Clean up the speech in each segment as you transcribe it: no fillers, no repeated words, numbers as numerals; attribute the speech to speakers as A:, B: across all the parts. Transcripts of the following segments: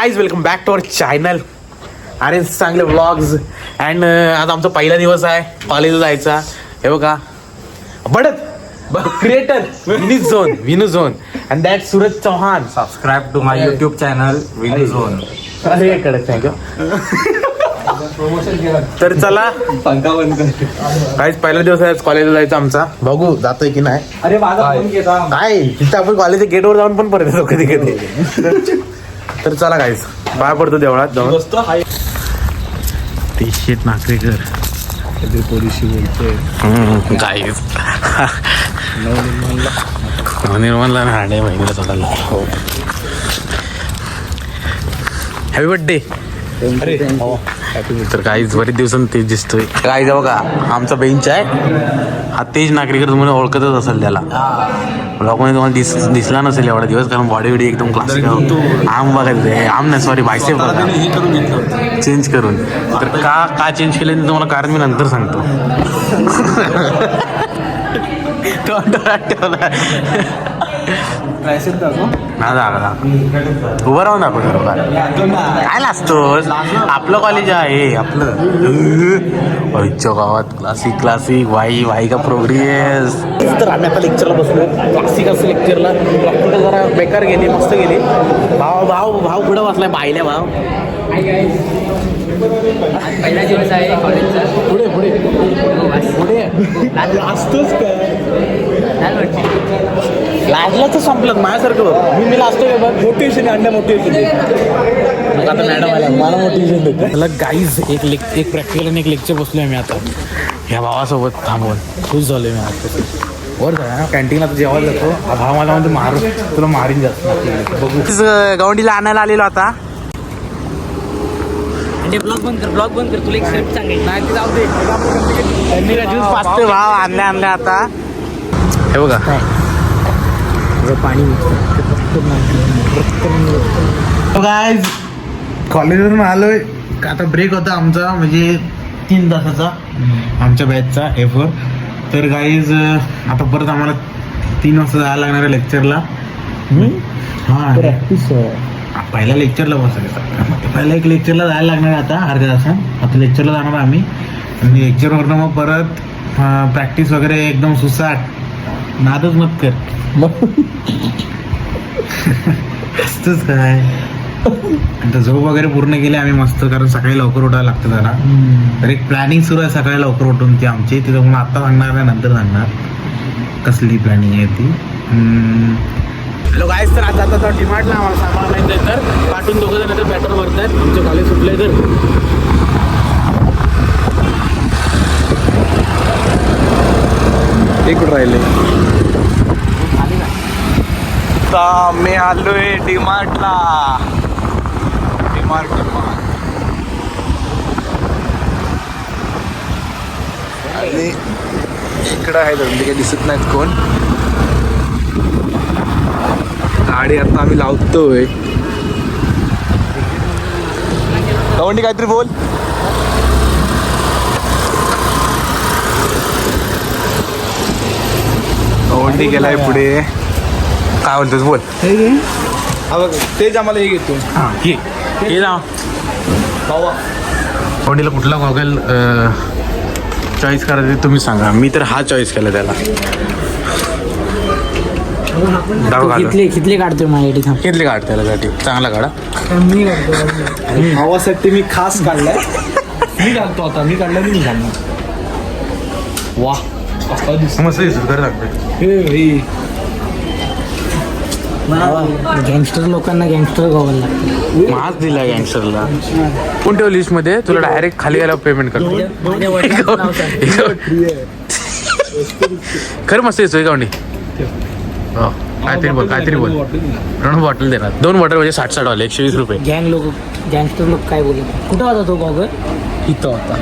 A: Guys welcome back to our channel. अरे चांगले vlogs and आज आमचा पहिला दिवस आहे कॉलेजला जायचा. हे बघा बडत creator Vinu zone and that Suraj Chauhan.
B: Subscribe to my YouTube channel Vinu zone.
A: अरे कडक थँक्यू. तर चला काहीच पहिला दिवस आहे कॉलेजला जायचं आमचा. बघू जातोय की नाही.
B: अरे माझा फोन घेता
A: काय तिथं आपण कॉलेजच्या गेटवर जाऊन पण परत येतो कधी कधी. तर चला काहीच पाय पडतो देवळात जाऊन. टी शर्ट नागरेकर
B: पोलिशी बोलतोय
A: काहीच निर्मलला हाडे बहिणीला सोडायला. हो हॅपी बर्थडे. तर काहीच बरेच दिवसांनी तेज दिसतोय. काय बघा आमचा बेंच आहे हा तेज नागरिकर. तुम्हाला ओळखतच असेल त्याला. ब्लॉगमध्ये तुम्हाला दिसला नसेल एवढा दिवस कारण बॉडी बिडी एकदम क्लासिक होतो. आम बघायचं आम नाही सॉरी बायसेप बघा चेंज करून. तर का चेंज केलं तुम्हाला कारण मी नंतर सांगतो. उभं राहून दाखव काय लाजतोस. आपलं कॉलेज आहे आपलं. आमच्या गावात क्लासिक वाई का प्रोग्रेस. तर आम्ही आता लेक्चरला बसलो. क्लासिक असं लेक्चरला डॉक्टर जरा बेकार गेली मस्त गेली. भाव पुढं वाचलाय पाहिल्या भाव.
C: पहिला दिवस आहे कॉलेजचा.
A: पुढे पुढे पुढे असतोच काय लाजला तर संपलं माझ्यासारखं. मी लाजतो का बघ. मोटिवेशन अंड्या मोटिवेशन आता मॅडम आल्या मला मोटिवेशन देते. त्याला गाईज एक प्रॅक्टिकल आणि एक लेक्चर बसलोय आम्ही आता ह्या भावासोबत थांबवून. खुश झालोय मी आता. वर जा कॅन्टीनला जेवायला जातो. हा भाव मला म्हणजे मारू तुला मारीन जास्त. बघू गवंडीला आणायला आलेलो आता.
C: ब्लॉग बंद कर तुला एक स्क्रिप्ट सांगेल.
A: नाही जाऊ दे. ज्यूस पाचते भाव आणल्या आता. हे बघा
C: पाणी
A: गाईज कॉलेजवरून आलोय. आता ब्रेक होता आमचा म्हणजे 3 तासाचा आमच्या बॅचचा F4. तर गाईज आता परत आम्हाला 3 वाजता जायला लागणार आहे लेक्चरला. हा
C: प्रॅक्टिस
A: पहिल्या लेक्चरला बसायचं. पहिल्या एक लेक्चरला जायला लागणार आहे आता अर्ध्या तासात. आता लेक्चरला जाणार आम्ही आणि लेक्चरवरनं मग परत प्रॅक्टिस वगैरे एकदम सुसाट. नादच मत कर असतंच काय. आता झोप वगैरे पूर्ण केली आम्ही मस्त कारण सकाळी लवकर उठायला लागतं जरा. तर एक प्लॅनिंग सुरू आहे सकाळी लवकर उठून ती आमची. तिथं म्हणून आत्ता सांगणार नाही नंतर सांगणार कसली प्लॅनिंग आहे ती. हॅलो गाईज तर आता आता डिमांडला आम्हाला सामान नाही तर पाठवून दोघं जण तर पेट्रोल भरत आहेत. आमचे कॉलेज सुटले तर ते कुठं राहिले.
B: मी आलोय डिमार्टला. डिमार्ट आणि इकडं आहे म्हणजे काही दिसत नाहीत कोण. गाडी आता आम्ही लावतोय. गवंडी काहीतरी बोल. गवंडी गेलाय पुढे. काय बोलतोस बोल. तेच आम्हाला हे घेतो.
A: हां हे ना गवंडीला कुठला गॉगल चॉईस करायचं तुम्ही सांगा. मी तर हा चॉईस केला त्याला.
C: कितले काढतोय माझ्यासाठी.
A: कितले काढ त्याच्यासाठी चांगला काढा.
C: मी काढतो
B: भावासाठी मी खास काढलाय. मी घालतो आता. मी काढला मी घालणार. वा
A: मस्त दिसत कर लागते.
C: गँगस्टर लोकांना गँगस्टर गॉगल लागतं.
A: महाग दिला गँगस्टरला. कोण ठेव लिस्ट मध्ये तुला डायरेक्ट खाली यायला पेमेंट करतो. खरं मस्त दिसतोय गावंडी. काहीतरी बोल. रण बॉटल देणार 2 बॉटल म्हणजे 60 वाले 120 रुपये.
C: गँगस्टर लोक काय बोलत. कुठं होता तो गॉगल.
B: इथं होता.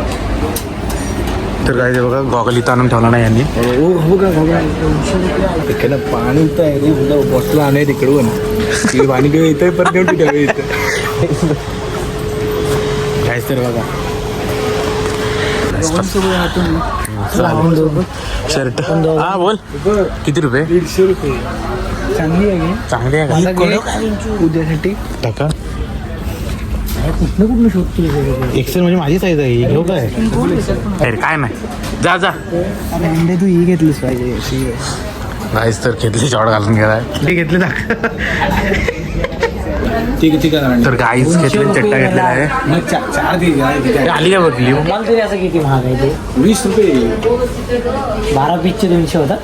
A: तर काय बघा गॉगल इथं आणून ठेवला नाही यांनी.
B: तिकडं पाणी तर आहे रे. बॉटल आणाय तिकडून पाणी घेऊन येतोय परत नेऊन ठेवा इथं.
A: काहीच तर बघा शर्ट. हा बोल किती रुपये.
B: 150 रुपये. चांगली आहे.
A: चांगली आहे का
B: उद्यासाठी
A: टाका.
C: कुठलं कुठलं शोधतो
A: एक्सेल म्हणजे माझी साईज आहे ही घेऊ काय अरे काय नाही जा जा
C: अरे अंडे तू ही घेतलीस पाहिजे
A: नाहीच तर घेतली शॉर्ट घालून गेलाय ते घेतले दाख
B: ठीक आहे
A: तर गाईच घेतले चट्टा घेतलेला आहे
B: मग चार दे
A: अरे आली का बघली
C: मला तरी असं किती महाग आहे ते
B: 20 रुपये
C: 12 पीसचे 200 होता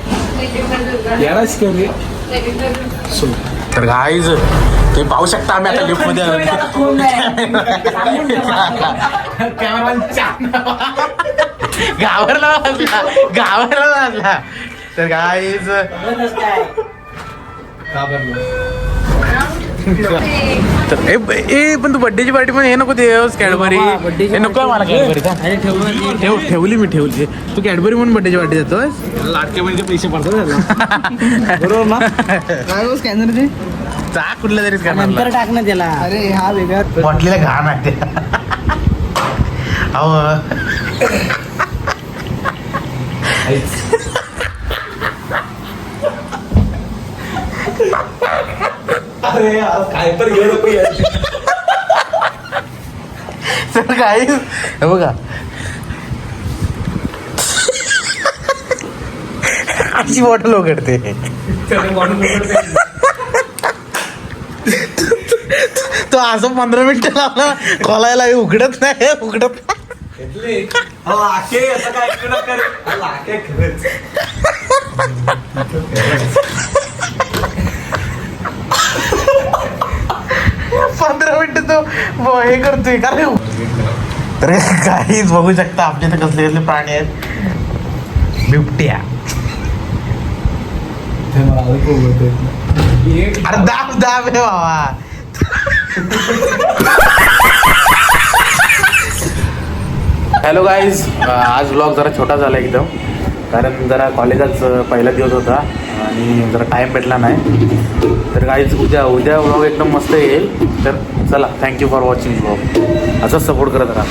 B: याराच कर रे
A: तर गाईज ते पाहू शकता आम्ही आता लिफ्ट मध्ये घाबरला वाजला तर गाईज तर ए पण तू बर्थडेची पार्टी पण हे नको ते कॅडबरी हे नको आहे मला कॅडबरी ठेवली मी ठेवली तू कॅडबरी म्हणून बर्थडेची पार्टी देतोस
B: लाटके म्हणजे पैसे पडतात बरोबर ना काय स्कॅनर ते
A: चा कुठल्या तरीच
C: नंतर
A: करणार
C: टाक ना त्याला
B: अरे हा वेगळा
A: बॉटलीला घाण आहे ते अहो
B: अरे काय तर घेऊ नको
A: तर काय हे बघा अशी बॉटल उघडते तो असं 15 मिनिटं लावला खोलायला उघडत नाही पंधरा मिनिटं तो हे करतोय का रे तर काहीच बघू शकता आपल्या इथे कसले कसले प्राणी आहेत बिबट्या अरे दाब दाब हे बाबा हॅलो गाईज आज ब्लॉग जरा छोटा झाला एकदम कारण जरा कॉलेजाच पहिला दिवस होता आणि जरा टाईम भेटला नाही तर गाईज उद्या ब्लॉग एकदम मस्त येईल तर चला थँक्यू फॉर वॉचिंग ब्लॉग असंच सपोर्ट करत राहा